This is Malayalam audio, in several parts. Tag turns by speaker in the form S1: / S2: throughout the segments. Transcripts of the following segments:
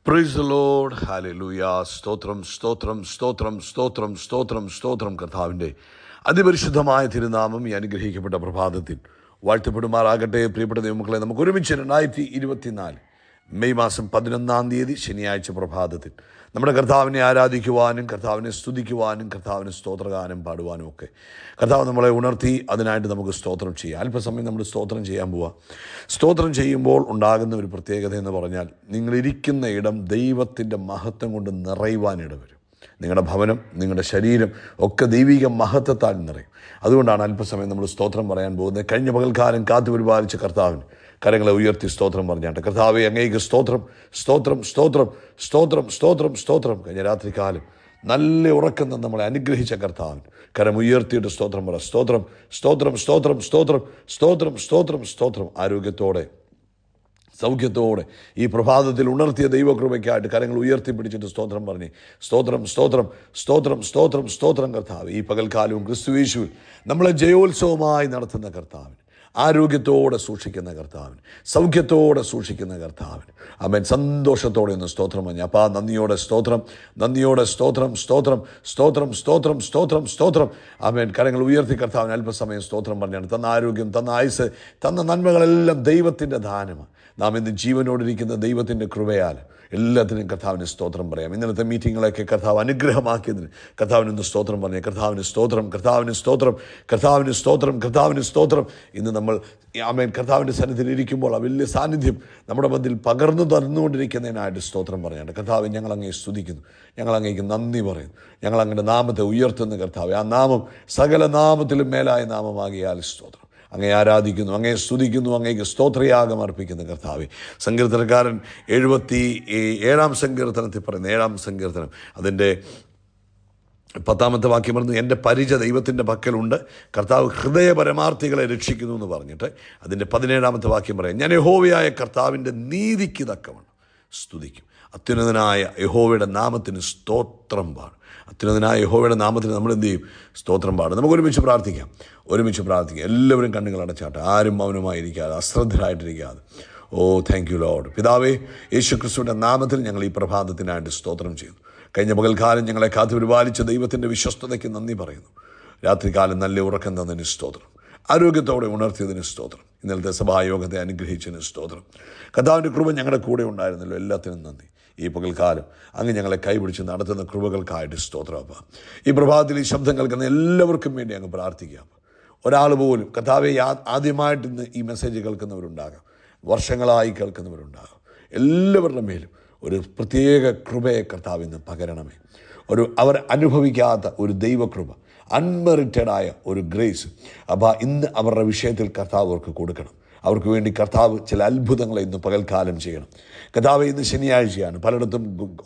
S1: Praise the Lord. ഹല്ലേലൂയ. സ്തോത്രം സ്തോത്രം സ്തോത്രം സ്തോത്രം സ്തോത്രം സ്തോത്രം. കർത്താവിൻ്റെ അതിപരിശുദ്ധമായ തിരുനാമം ഈ അനുഗ്രഹിക്കപ്പെട്ട പ്രഭാതത്തിൽ വാഴ്ത്തപ്പെടുമാറാകട്ടെ. പ്രിയപ്പെട്ട ദൈവമക്കളെ, നമുക്ക് ഒരുമിച്ച് 2024 മെയ് മാസം 11 ശനിയാഴ്ച പ്രഭാതത്തിൽ നമ്മുടെ കർത്താവിനെ ആരാധിക്കുവാനും കർത്താവിനെ സ്തുതിക്കുവാനും കർത്താവിന് സ്തോത്രഗാനം പാടുവാനും ഒക്കെ കർത്താവ് നമ്മളെ ഉണർത്തി. അതിനായിട്ട് നമുക്ക് സ്തോത്രം ചെയ്യാം. അല്പസമയം നമ്മൾ സ്തോത്രം ചെയ്യാൻ പോവാം. സ്തോത്രം ചെയ്യുമ്പോൾ ഉണ്ടാകുന്ന ഒരു പ്രത്യേകത എന്ന് പറഞ്ഞാൽ, നിങ്ങളിരിക്കുന്ന ഇടം ദൈവത്തിൻ്റെ മഹത്വം കൊണ്ട് നിറയുവാനിടവരും. നിങ്ങളുടെ ഭവനം, നിങ്ങളുടെ ശരീരം ഒക്കെ ദൈവിക മഹത്വത്താൽ നിറയും. അതുകൊണ്ടാണ് അല്പസമയം നമ്മൾ സ്തോത്രം പറയാൻ പോകുന്നത്. കഴിഞ്ഞ പകൽക്കാലം കാത്തു പരിപാലിച്ച കർത്താവിന് കരങ്ങളെ ഉയർത്തി സ്തോത്രം പറഞ്ഞാട്ടെ. കർത്താവെ, അങ്ങേക്ക് സ്തോത്രം സ്തോത്രം സ്തോത്രം സ്തോത്രം സ്തോത്രം സ്തോത്രം. കഴിഞ്ഞ രാത്രികാലം നല്ല ഉറക്കം നിന്ന് നമ്മളെ അനുഗ്രഹിച്ച കർത്താവിന് കരം ഉയർത്തിയിട്ട് സ്തോത്രം പറ. സ്തോത്രം സ്തോത്രം സ്തോത്രം സ്തോത്രം സ്തോത്രം സ്തോത്രം സ്തോത്രം. ആരോഗ്യത്തോടെ സൗഖ്യത്തോടെ ഈ പ്രഭാതത്തിൽ ഉണർത്തിയ ദൈവകൃപയ്ക്കായിട്ട് കരങ്ങൾ ഉയർത്തിപ്പിടിച്ചിട്ട് സ്തോത്രം പറഞ്ഞ് സ്തോത്രം സ്തോത്രം സ്തോത്രം സ്തോത്രം സ്തോത്രം. കർത്താവ്, ഈ പകൽക്കാലവും ക്രിസ്തുയേശുവിൽ നമ്മളെ ജയോത്സവമായി നടത്തുന്ന കർത്താവിന്, ആരോഗ്യത്തോടെ സൂക്ഷിക്കുന്ന കർത്താവിന്, സൗഖ്യത്തോടെ സൂക്ഷിക്കുന്ന കർത്താവിന് ആമേൻ, സന്തോഷത്തോടെ ഒന്ന് സ്തോത്രം പറഞ്ഞ അപ്പാ, നന്ദിയോടെ സ്തോത്രം, നന്ദിയോടെ സ്തോത്രം സ്തോത്രം സ്തോത്രം സ്തോത്രം സ്തോത്രം സ്തോത്രം. ആമേൻ, കരങ്ങൾ ഉയർത്തി കർത്താവിന് അല്പസമയം സ്തോത്രം പറഞ്ഞാണ്. തന്ന ആരോഗ്യം, തന്ന ആയുസ്, തന്ന നന്മകളെല്ലാം ദൈവത്തിൻ്റെ ദാനമാണ്. നാം ഇന്ന് ജീവനോടിരിക്കുന്ന ദൈവത്തിൻ്റെ കൃപയാൽ എല്ലാത്തിനും കർത്താവിന് സ്തോത്രം പറയാം. ഇന്നലത്തെ മീറ്റിങ്ങുകളൊക്കെ കർത്താവ് അനുഗ്രഹമാക്കിയതിന് കർത്താവിനൊന്ന് സ്തോത്രം പറഞ്ഞേ. കർത്താവിന് സ്തോത്രം, കർത്താവിന് സ്തോത്രം, കർത്താവിന് സ്തോത്രം, കർത്താവിന് സ്തോത്രം. ഇന്ന് നമ്മൾ ആമേൻ കർത്താവിൻ്റെ സന്നിധിയിൽ ഇരിക്കുമ്പോൾ ആ വലിയ സാന്നിധ്യം നമ്മുടെ മധ്യത്തിൽ പകർന്നു തന്നുകൊണ്ടിരിക്കുന്നതിനായിട്ട് സ്തോത്രം പറയാണ്ട്. കർത്താവ്, ഞങ്ങളങ്ങേ സ്തുതിക്കുന്നു, ഞങ്ങളങ്ങേക്ക് നന്ദി പറയുന്നു, ഞങ്ങളങ്ങയുടെ നാമത്തെ ഉയർത്തുന്ന കർത്താവ്. ആ നാമം സകല നാമത്തിലും മേലായ നാമമാകിയാൽ സ്തോത്രം. അങ്ങേ ആരാധിക്കുന്നു, അങ്ങേ സ്തുതിക്കുന്നു, അങ്ങേക്ക് സ്തോത്രയാഗം അർപ്പിക്കുന്ന കർത്താവെ. സങ്കീർത്തനക്കാരൻ 77 സങ്കീർത്തനത്തിൽ പറയുന്ന 7 സങ്കീർത്തനം അതിൻ്റെ 10 വാക്യം പറഞ്ഞു, എൻ്റെ പരിച ദൈവത്തിൻ്റെ പക്കലുണ്ട്, കർത്താവ് ഹൃദയ പരമാർത്ഥികളെ രക്ഷിക്കുന്നു എന്ന് പറഞ്ഞിട്ട് അതിൻ്റെ 17 വാക്യം പറയാം, ഞാൻ യഹോവയായ കർത്താവിൻ്റെ നീതിക്ക് തക്കവണ്ണം സ്തുതിക്കും. അത്യുന്നതനായ യഹോവയുടെ നാമത്തിന് സ്തോത്രം പാടും. അത്യുന്നതനായ യഹോവയുടെ നാമത്തിന് നമ്മൾ എന്ത് ചെയ്യും? സ്തോത്രം പാടും. നമുക്ക് ഒരുമിച്ച് പ്രാർത്ഥിക്കാം. എല്ലാവരും കണ്ണുകൾ അടച്ചാട്ടെ. ആരും മൗനമായിരിക്കാതെ, അശ്രദ്ധരായിട്ടിരിക്കാതെ. ഓ താങ്ക് യു ലോർഡ്. പിതാവേ, യേശു ക്രിസ്തുവിൻ്റെ നാമത്തിൽ ഞങ്ങൾ ഈ പ്രഭാതത്തിനായിട്ട് സ്തോത്രം ചെയ്യുന്നു. കഴിഞ്ഞ പകൽക്കാലം ഞങ്ങളെ കാത്തു പരിപാലിച്ച ദൈവത്തിൻ്റെ വിശ്വസ്തതയ്ക്ക് നന്ദി പറയുന്നു. രാത്രികാലം നല്ല ഉറക്കം തന്നതിന് സ്തോത്രം, ആരോഗ്യത്തോടെ ഉണർത്തിയതിന് സ്തോത്രം, ഇന്നലത്തെ സഭായോഗത്തെ അനുഗ്രഹിച്ചതിന് സ്തോത്രം. കർത്താവിൻ്റെ കൃപ ഞങ്ങളുടെ കൂടെ ഉണ്ടായിരുന്നല്ലോ, എല്ലാത്തിനും നന്ദി. ഈ പകൽക്കാലം അങ്ങ് ഞങ്ങളെ കൈപിടിച്ച് നടത്തുന്ന കൃപകൾക്കായിട്ട് സ്തോത്രം. ഈ പ്രഭാതത്തിൽ ഈ ശബ്ദം കേൾക്കുന്ന എല്ലാവർക്കും വേണ്ടി അങ്ങ് പ്രാർത്ഥിക്കാം. ഒരാൾ പോലും കർത്താവെ, ആദ്യമായിട്ട് ഇന്ന് ഈ മെസ്സേജ് കേൾക്കുന്നവരുണ്ടാകാം, വർഷങ്ങളായി കേൾക്കുന്നവരുണ്ടാകാം. എല്ലാവരുടെ മേലും ഒരു പ്രത്യേക കൃപയെ കർത്താവ് ഇന്ന് പകരണമേ. അവർ അനുഭവിക്കാത്ത ഒരു ദൈവകൃപ, അൺമെറിറ്റഡായ ഒരു ഗ്രേസ് അപ്പോൾ ഇന്ന് അവരുടെ വിഷയത്തിൽ കർത്താവ് അവർക്ക് കൊടുക്കണം. അവർക്ക് വേണ്ടി കർത്താവ് ചില അത്ഭുതങ്ങളെ ഇന്ന് പകൽക്കാലം ചെയ്യണം. കർത്താവ്, ഇന്ന് ശനിയാഴ്ചയാണ്, പലയിടത്തും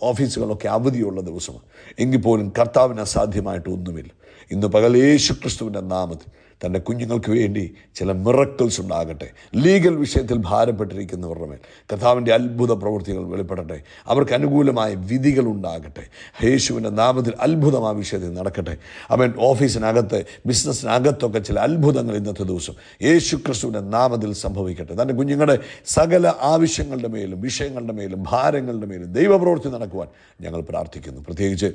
S1: ഓഫീസുകളൊക്കെ അവധിയുള്ള ദിവസമാണ്. എങ്കിൽ പോലും കർത്താവിന് അസാധ്യമായിട്ട് ഒന്നുമില്ല. ഇന്ന് പകൽ യേശു ക്രിസ്തുവിൻ്റെ നാമത്തിൽ തൻ്റെ കുഞ്ഞുങ്ങൾക്ക് വേണ്ടി ചില മിറക്കിൾസ് ഉണ്ടാകട്ടെ. ലീഗൽ വിഷയത്തിൽ ഭാരപ്പെട്ടിരിക്കുന്നവരുടെ മേൽ കർത്താവിൻ്റെ അത്ഭുത പ്രവൃത്തികൾ വെളിപ്പെടട്ടെ. അവർക്ക് അനുകൂലമായ വിധികൾ ഉണ്ടാകട്ടെ. യേശുവിൻ്റെ നാമത്തിൽ അത്ഭുതം ആ വിഷയത്തിൽ നടക്കട്ടെ. അവൻ ഓഫീസിനകത്ത്, ബിസിനസ്സിനകത്തൊക്കെ ചില അത്ഭുതങ്ങൾ ഇന്നത്തെ ദിവസം യേശു ക്രിസ്തുവിൻ്റെ നാമത്തിൽ സംഭവിക്കട്ടെ. തൻ്റെ കുഞ്ഞുങ്ങളുടെ സകല ആവശ്യങ്ങളുടെ മേലും വിഷയങ്ങളുടെ മേലും ഭാരങ്ങളുടെ മേലും ദൈവപ്രവൃത്തി നടക്കുവാൻ ഞങ്ങൾ പ്രാർത്ഥിക്കുന്നു. പ്രത്യേകിച്ച്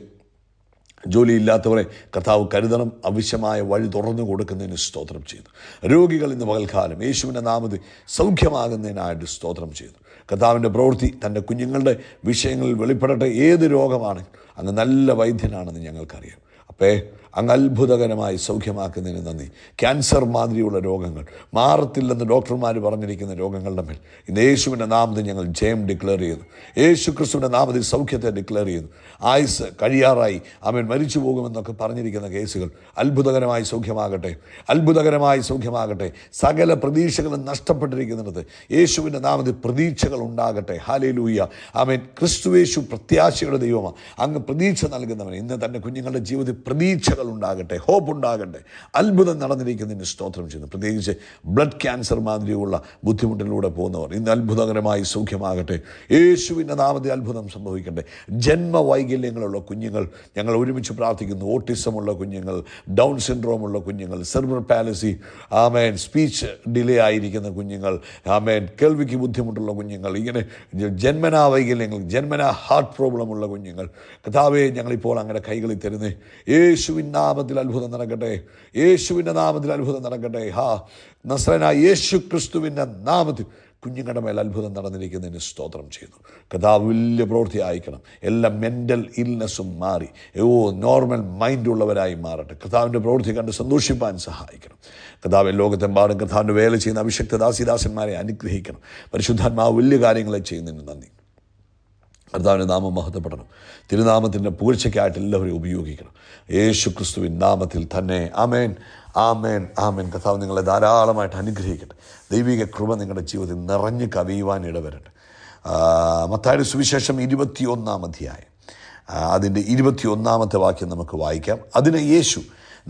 S1: ജോലിയില്ലാത്തവരെ കർത്താവ് കരുതണം. ആവശ്യമായ വഴി തുറന്നു കൊടുക്കുന്നതിന് സ്തോത്രം ചെയ്തു. രോഗികൾ ഇന്ന് പകൽക്കാലം യേശുവിൻ്റെ നാമത്തിൽ സൗഖ്യമാകുന്നതിനായിട്ട് സ്തോത്രം ചെയ്തു. കർത്താവിൻ്റെ പ്രവൃത്തി തൻ്റെ കുഞ്ഞുങ്ങളുടെ വിഷയങ്ങളിൽ വെളിപ്പെടട്ടെ. ഏത് രോഗമാണ്, അങ്ങ് നല്ല വൈദ്യനാണെന്ന് ഞങ്ങൾക്കറിയാം. അപ്പേ, അങ്ങ് അത്ഭുതകരമായി സൗഖ്യമാക്കുന്നതിന് നന്ദി. ക്യാൻസർ മാതിരിയുള്ള രോഗങ്ങൾ, മാറത്തില്ലെന്ന് ഡോക്ടർമാർ പറഞ്ഞിരിക്കുന്ന രോഗങ്ങളുടെ മേൽ ഇന്ന് യേശുവിൻ്റെ നാമത്തിൽ ഞങ്ങൾ ജയം ഡിക്ലെയർ ചെയ്യുന്നു. യേശു ക്രിസ്തുവിൻ്റെ നാമത്തിൽ സൗഖ്യത്തെ ഡിക്ലെയർ ചെയ്യുന്നു. ആയുസ് കഴിയാറായി, അവൻ മരിച്ചു പോകുമെന്നൊക്കെ പറഞ്ഞിരിക്കുന്ന കേസുകൾ അത്ഭുതകരമായി സൗഖ്യമാകട്ടെ, അത്ഭുതകരമായി സൗഖ്യമാകട്ടെ. സകല പ്രതീക്ഷകളും നഷ്ടപ്പെട്ടിരിക്കുന്നിടത്ത് യേശുവിൻ്റെ നാമത്തിൽ പ്രതീക്ഷകൾ ഉണ്ടാകട്ടെ. ഹല്ലേലൂയ. ആമേൻ. ക്രിസ്തുയേശു പ്രത്യാശയുടെ ദൈവമാണ്. അങ്ങ് പ്രതീക്ഷ നൽകുന്നവൻ. ഇന്ന് തൻ്റെ കുഞ്ഞുങ്ങളുടെ ജീവിതത്തിൽ പ്രതീക്ഷകൾ ഉണ്ടാകട്ടെ, ഹോപ്പ് ഉണ്ടാകട്ടെ. അത്ഭുതം നടന്നിരിക്കുന്നതിന് സ്തോത്രം ചെയ്യുന്നു. പ്രത്യേകിച്ച് ബ്ലഡ് ക്യാൻസർ മാതിരിയുള്ള ബുദ്ധിമുട്ടിലൂടെ പോകുന്നവർ ഇന്ന് അത്ഭുതകരമായി സൗഖ്യമാകട്ടെ. യേശുവിൻ്റെ നാമത്തിൽ അത്ഭുതം സംഭവിക്കട്ടെ. ജന്മവൈകല്യങ്ങളുള്ള കുഞ്ഞുങ്ങൾ ഞങ്ങൾ ഒരുമിച്ച് പ്രാർത്ഥിക്കുന്നു. ഓട്ടിസമുള്ള കുഞ്ഞുങ്ങൾ, ഡൗൺ സിൻഡ്രോമുള്ള കുഞ്ഞുങ്ങൾ, സെർബ്രൽ പാലസി, ആമേൻ, സ്പീച്ച് ഡിലേ ആയിരിക്കുന്ന കുഞ്ഞുങ്ങൾ, ആമേൻ, കേൾവിക്ക് ബുദ്ധിമുട്ടുള്ള കുഞ്ഞുങ്ങൾ, ഇങ്ങനെ ജന്മനാ വൈകല്യങ്ങൾ, ജന്മനാ ഹാർട്ട് പ്രോബ്ലമുള്ള കുഞ്ഞുങ്ങൾ, കർത്താവേ ഞങ്ങളിപ്പോൾ അങ്ങനെ കൈകളിൽ തരുന്നേ. യേശുവിൻ നാമത്തിൽ അത്ഭുതം നടക്കട്ടെ. യേശുവിൻ്റെ നാമത്തിൽ അത്ഭുതം നടക്കട്ടെ. നസ്രനായ യേശു ക്രിസ്തുവിൻ്റെ നാമത്തിൽ കുഞ്ഞുങ്ങളുടെ മേൽ അത്ഭുതം നടന്നിരിക്കുന്നതിന് സ്തോത്രം ചെയ്യുന്നു. കർത്താവ് വലിയ പ്രവൃത്തി അയക്കണം. എല്ലാ മെൻ്റൽ ഇൽനെസ്സും മാറി നോർമൽ മൈൻഡുള്ളവരായി മാറട്ടെ. കർത്താവിൻ്റെ പ്രവൃത്തി കണ്ട് സന്തോഷിപ്പാൻ സഹായിക്കണം. കർത്താവ് ലോകത്തെമ്പാടും കർത്താവിൻ്റെ വേല ചെയ്യുന്ന അഭിഷക്ത ദാസിദാസന്മാരെ അനുഗ്രഹിക്കണം. പരിശുദ്ധാത്മാവ് വലിയ കാര്യങ്ങളെ ചെയ്യുന്നതിന് നന്ദി. കർത്താവിൻ്റെ നാമം മഹത്വപ്പെടണം. തിരുനാമത്തിൻ്റെ പുകഴ്ചയ്ക്കായിട്ട് എല്ലാവരെയും ഉപയോഗിക്കണം. യേശു ക്രിസ്തുവിൻ നാമത്തിൽ തന്നെ. ആമേൻ, ആമേൻ, ആമേൻ. കർത്താവ് നിങ്ങളെ ധാരാളമായിട്ട് അനുഗ്രഹിക്കട്ടെ. ദൈവിക കൃപ നിങ്ങളുടെ ജീവിതത്തിൽ നിറഞ്ഞു കവിയുവാൻ ഇടവരട്ടെ. മത്തായിയുടെ സുവിശേഷം 21-ാം അധ്യായം അതിൻ്റെ 21-ാമത്തെ വാക്യം നമുക്ക് വായിക്കാം. അതിന് യേശു,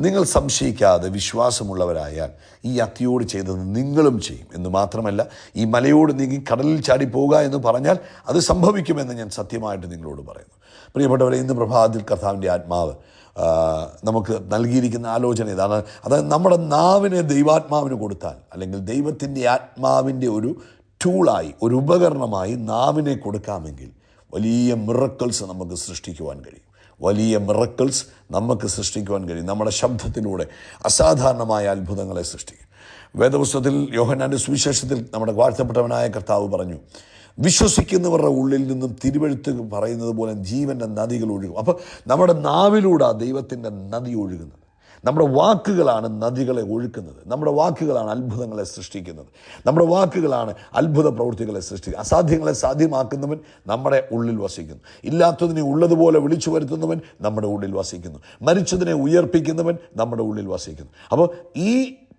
S1: നിങ്ങൾ സംശയിക്കാതെ വിശ്വാസമുള്ളവരായാൽ ഈ അത്തിയോട് ചെയ്തത് നിങ്ങളും ചെയ്യും എന്ന് മാത്രമല്ല, ഈ മലയോട് നീങ്ങി കടലിൽ ചാടിപ്പോവുക എന്ന് പറഞ്ഞാൽ അത് സംഭവിക്കുമെന്ന് ഞാൻ സത്യമായിട്ട് നിങ്ങളോട് പറയുന്നു. പ്രിയപ്പെട്ടവരെ, ഇന്ന് പ്രഭാതത്തിൽ കർത്താവിൻ്റെ ആത്മാവ് നമുക്ക് നൽകിയിരിക്കുന്ന ആലോചന ഇതാണ്. അതായത് നമ്മുടെ നാവിനെ ദൈവാത്മാവിന് കൊടുത്താൽ, അല്ലെങ്കിൽ ദൈവത്തിൻ്റെ ആത്മാവിൻ്റെ ഒരു ടൂളായി, ഒരു ഉപകരണമായി നാവിനെ കൊടുക്കാമെങ്കിൽ വലിയ മിറക്കിൾസ് നമുക്ക് സൃഷ്ടിക്കുവാൻ കഴിയും. വലിയ മിറക്കിൾസ് നമുക്ക് സൃഷ്ടിക്കുവാൻ കഴിയും. നമ്മുടെ ശബ്ദത്തിലൂടെ അസാധാരണമായ അത്ഭുതങ്ങളെ സൃഷ്ടിക്കും. വേദപുസ്തകത്തിൽ യോഹന്നാൻ്റെ സുവിശേഷത്തിൽ നമ്മുടെ വാഴ്ത്തപ്പെട്ടവനായ കർത്താവ് പറഞ്ഞു, വിശ്വസിക്കുന്നവരുടെ ഉള്ളിൽ നിന്നും തിരുവെഴുത്ത് പറയുന്നത് പോലെ ജീവൻ്റെ നദികൾ ഒഴുകും. അപ്പോൾ നമ്മുടെ നാവിലൂടെ ദൈവത്തിൻ്റെ നദി ഒഴുകുന്നത്. നമ്മുടെ വാക്കുകളാണ് നദികളെ ഒഴുക്കുന്നത്. നമ്മുടെ വാക്കുകളാണ് അത്ഭുതങ്ങളെ സൃഷ്ടിക്കുന്നത്. നമ്മുടെ വാക്കുകളാണ് അത്ഭുത പ്രവൃത്തികളെ സൃഷ്ടിക്കുന്നത്. അസാധ്യങ്ങളെ സാധ്യമാക്കുന്നവൻ നമ്മുടെ ഉള്ളിൽ വസിക്കുന്നു. ഇല്ലാത്തതിനെ ഉള്ളതുപോലെ വിളിച്ചു വരുത്തുന്നവൻ നമ്മുടെ ഉള്ളിൽ വസിക്കുന്നു. മരിച്ചതിനെ ഉയർപ്പിക്കുന്നവൻ നമ്മുടെ ഉള്ളിൽ വസിക്കുന്നു. അപ്പോൾ ഈ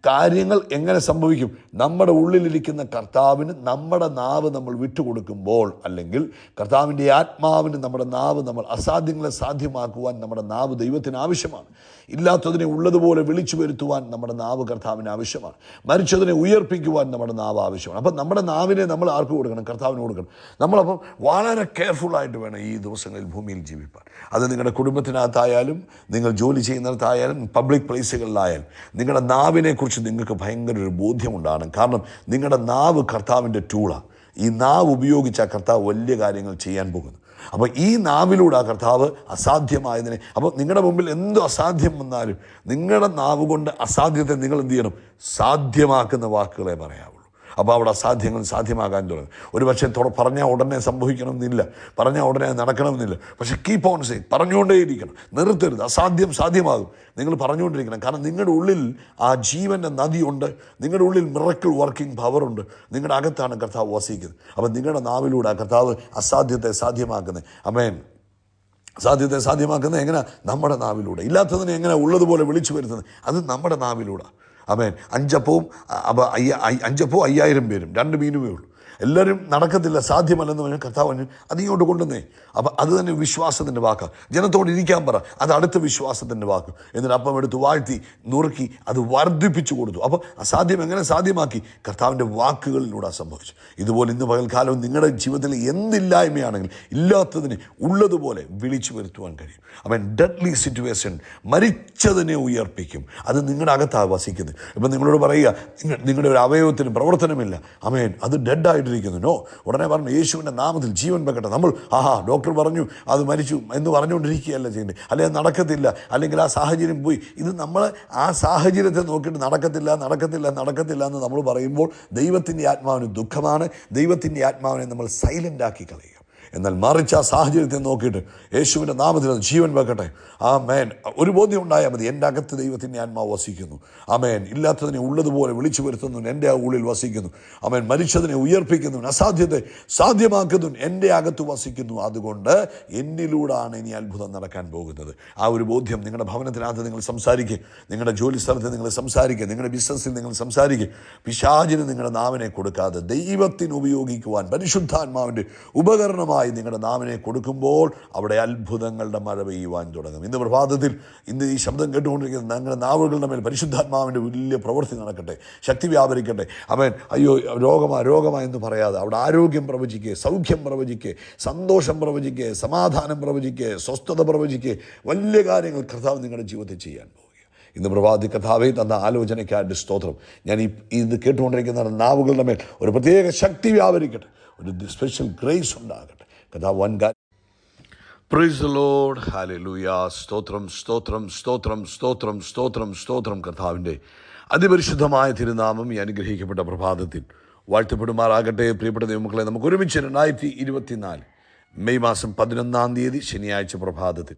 S1: കാര്യങ്ങൾ എങ്ങനെ സംഭവിക്കും? നമ്മുടെ ഉള്ളിലിരിക്കുന്ന കർത്താവിന് നമ്മുടെ നാവ് നമ്മൾ വിട്ടുകൊടുക്കുമ്പോൾ, അല്ലെങ്കിൽ കർത്താവിൻ്റെ ആത്മാവിന് നമ്മുടെ നാവ്, നമ്മൾ അസാധ്യങ്ങളെ സാധ്യമാക്കുവാൻ നമ്മുടെ നാവ് ദൈവത്തിന് ആവശ്യമാണ്. ഇല്ലാത്തതിനെ ഉള്ളതുപോലെ വിളിച്ചു വരുത്തുവാൻ നമ്മുടെ നാവ് കർത്താവിന് ആവശ്യമാണ്. മരിച്ചതിനെ ഉയർപ്പിക്കുവാൻ നമ്മുടെ നാവ് ആവശ്യമാണ്. അപ്പം നമ്മുടെ നാവിനെ നമ്മൾ ആർക്ക് കൊടുക്കണം? കർത്താവിന് കൊടുക്കണം. നമ്മളപ്പം വളരെ കെയർഫുള്ളായിട്ട് വേണം ഈ ദിവസങ്ങളിൽ ഭൂമിയിൽ ജീവിപ്പാൻ. അത് നിങ്ങളുടെ കുടുംബത്തിനകത്തായാലും, നിങ്ങൾ ജോലി ചെയ്യുന്നിടത്തായാലും, പബ്ലിക് പ്ലേസുകളിലായാലും നിങ്ങളുടെ നാവിനെ കുറിച്ച് നിങ്ങൾക്ക് ഭയങ്കര ഒരു ബോധ്യമുണ്ടാകണം. കാരണം നിങ്ങളുടെ നാവ് കർത്താവിൻ്റെ ടൂളാണ്. ഈ നാവ് ഉപയോഗിച്ച കർത്താവ് വലിയ കാര്യങ്ങൾ ചെയ്യാൻ പോകുന്നു. അപ്പോൾ ഈ നാവിലൂടെ ആ കർത്താവ് അസാധ്യമായതിനെ, അപ്പോൾ നിങ്ങളുടെ മുമ്പിൽ എന്ത് അസാധ്യം വന്നാലും നിങ്ങളുടെ നാവ് കൊണ്ട് അസാധ്യത്തെ നിങ്ങൾ എന്ത് ചെയ്യണം? സാധ്യമാക്കുന്ന വാക്കുകളെ പറയാവുള്ളൂ. അപ്പോൾ അവിടെ അസാധ്യങ്ങൾ സാധ്യമാകാൻ തുടങ്ങും. ഒരു പക്ഷേ പറഞ്ഞാൽ ഉടനെ സംഭവിക്കണമെന്നില്ല, പറഞ്ഞാൽ ഉടനെ നടക്കണമെന്നില്ല. പക്ഷേ കീപ്പ് ഓൺ സേ, പറഞ്ഞുകൊണ്ടേയിരിക്കണം, നിർത്തരുത്. അസാധ്യം സാധ്യമാകും. നിങ്ങൾ പറഞ്ഞുകൊണ്ടിരിക്കണം. കാരണം നിങ്ങളുടെ ഉള്ളിൽ ആ ജീവൻ്റെ നദിയുണ്ട്. നിങ്ങളുടെ ഉള്ളിൽ മിറക്കിൾ വർക്കിംഗ് പവറുണ്ട്. നിങ്ങളുടെ അകത്താണ് കർത്താവ് വസിക്കുന്നത്. അപ്പം നിങ്ങളുടെ നാവിലൂടെ ആ കർത്താവ് അസാധ്യത്തെ സാധ്യമാക്കുന്നത്. ആമേൻ. സാധ്യത്തെ സാധ്യമാക്കുന്നത് എങ്ങനെ? നമ്മുടെ നാവിലൂടെ. ഇല്ലാത്തതിനെ എങ്ങനെ ഉള്ളതുപോലെ വിളിച്ചു വരുത്തുന്നത്? അത് നമ്മുടെ നാവിലൂടെ. ആമേൻ. 5 അപ്പവും 5000 പേരും 2 മീനുമേ ഉള്ളൂ. എല്ലാവരും നടക്കത്തില്ല, സാധ്യമല്ലെന്ന് പറഞ്ഞാൽ കർത്താവ് അതിങ്ങോട്ട് കൊണ്ടുവന്നേ. അപ്പം അത് തന്നെ വിശ്വാസത്തിൻ്റെ വാക്കാണ്. ജനത്തോട് ഇരിക്കാൻ പറ, അത് അടുത്ത വിശ്വാസത്തിൻ്റെ വാക്ക്. എന്നിട്ട് അപ്പം എടുത്ത് വാഴ്ത്തി നുറുക്കി അത് വർദ്ധിപ്പിച്ചു കൊടുത്തു. അപ്പോൾ അസാധ്യം എങ്ങനെ സാധ്യമാക്കി? കർത്താവിൻ്റെ വാക്കുകളിലൂടെ സംഭവിച്ചു. ഇതുപോലെ ഇന്ന് പകൽക്കാലവും നിങ്ങളുടെ ജീവിതത്തിൽ എന്തില്ലായ്മയാണെങ്കിൽ ഇല്ലാത്തതിനെ ഉള്ളതുപോലെ വിളിച്ചു വരുത്തുവാൻ കഴിയും. അവൻ ഡെഡ്ലി സിറ്റുവേഷൻ, മരിച്ചതിനെ ഉയർപ്പിക്കും. അത് നിങ്ങളുടെ അകത്താണ് വസിക്കുന്നത്. ഇപ്പം നിങ്ങളോട് പറയുക, നിങ്ങളുടെ ഒരു അവയവത്തിന് പ്രവർത്തനമില്ല, അമേൻ, അത് ഡെഡായിട്ടിരിക്കുന്നു. നോ, ഉടനെ പറഞ്ഞു യേശുവിൻ്റെ നാമത്തിൽ ജീവൻ വെക്കട്ടെ. നമ്മൾ ഡോക്ടർ പറഞ്ഞു അത് മരിച്ചു എന്ന് പറഞ്ഞുകൊണ്ടിരിക്കുകയല്ല ചെയ്യേണ്ടത്. അല്ലെങ്കിൽ നടക്കത്തില്ല, അല്ലെങ്കിൽ ആ സാഹചര്യം പോയി. ഇത് നമ്മൾ ആ സാഹചര്യത്തെ നോക്കിയിട്ട് നടക്കത്തില്ല എന്ന് നമ്മൾ പറയുമ്പോൾ ദൈവത്തിൻ്റെ ആത്മാവിന് ദുഃഖമാണ്. ദൈവത്തിൻ്റെ ആത്മാവിനെ നമ്മൾ സൈലൻ്റ് ആക്കി കളയുക. എന്നാൽ മറിച്ച് ആ സാഹചര്യത്തെ നോക്കിയിട്ട് യേശുവിൻ്റെ നാമത്തിൽ അത് ജീവൻ വെക്കട്ടെ. ആമേൻ. ഒരു ബോധ്യം ഉണ്ടായാൽ മതി, എൻ്റെ അകത്ത് ദൈവത്തിൻ്റെ ആത്മാവ് വസിക്കുന്നു. ആമേൻ. ഇല്ലാത്തതിനെ ഉള്ളതുപോലെ വിളിച്ചു വരുത്തുന്നു, എൻ്റെ ആ ഉള്ളിൽ വസിക്കുന്നു. ആമേൻ. മരിച്ചതിനെ ഉയർപ്പിക്കുന്നു, അസാധ്യത്തെ സാധ്യമാക്കുന്നു, എൻ്റെ അകത്ത് വസിക്കുന്നു. അതുകൊണ്ട് എന്നിലൂടെയാണ് ഇനി അത്ഭുതം നടക്കാൻ പോകുന്നത്. ആ ഒരു ബോധ്യം നിങ്ങളുടെ ഭവനത്തിനകത്ത് നിങ്ങൾ സംസാരിക്കുക, നിങ്ങളുടെ ജോലി സ്ഥലത്ത് നിങ്ങൾ സംസാരിക്കുക, നിങ്ങളുടെ ബിസിനസ്സിൽ നിങ്ങൾ സംസാരിക്കുക. പിശാചിന് നിങ്ങളുടെ നാവിനെ കൊടുക്കാതെ ദൈവത്തിന് ഉപയോഗിക്കുവാൻ പരിശുദ്ധാത്മാവിൻ്റെ ഉപകരണമായി നിമിത്തമായി നിങ്ങളുടെ നാവിനെ കൊടുക്കുമ്പോൾ അവിടെ അത്ഭുതങ്ങളുടെ മഴ പെയ്യുവാൻ തുടങ്ങും. ഇന്ന് പ്രഭാതത്തിൽ ഇന്ന് ഈ ശബ്ദം കേട്ടുകൊണ്ടിരിക്കുന്ന ഞങ്ങളുടെ നാവുകളുടെ മേൽ പരിശുദ്ധാത്മാവിൻ്റെ വലിയ പ്രവൃത്തി നടക്കട്ടെ, ശക്തി വ്യാപരിക്കട്ടെ. അവൻ അയ്യോ രോഗമാ എന്ന് പറയാതെ അവിടെ ആരോഗ്യം പ്രവചിക്കുക, സൗഖ്യം പ്രവചിക്കുക, സന്തോഷം പ്രവചിക്കുക, സമാധാനം പ്രവചിക്കുക, സ്വസ്ഥത പ്രവചിക്കുക. വലിയ കാര്യങ്ങൾ കർത്താവ് നിങ്ങളുടെ ജീവിതത്തിൽ ചെയ്യാൻ പോകുക. ഇന്ന് പ്രഭാതി കർത്താവേ തന്ന ആലോചനയ്ക്കായിട്ട് സ്തോത്രം. ഞാൻ ഇത് കേട്ടുകൊണ്ടിരിക്കുന്ന നാവുകളുടെ മേൽ ഒരു പ്രത്യേക ശക്തി വ്യാപരിക്കട്ടെ, ഒരു സ്പെഷ്യൽ ഗ്രേസ് ഉണ്ടാകട്ടെ. കർത്താവ് വൻ കാര്യം. Praise the Lord, hallelujah. സ്തോത്രം സ്തോത്രം സ്തോത്രം സ്തോത്രം സ്തോത്രം സ്തോത്രം. കർത്താവിൻ്റെ അതിപരിശുദ്ധമായ തിരുനാമം ഈ അനുഗ്രഹിക്കപ്പെട്ട പ്രഭാതത്തിൽ വാഴ്ത്തപ്പെടുമാറാകട്ടെ. പ്രിയപ്പെട്ട ദൈവമക്കളെ, നമുക്ക് ഒരുമിച്ച് 2024 മെയ് മാസം 11 ശനിയാഴ്ച പ്രഭാതത്തിൽ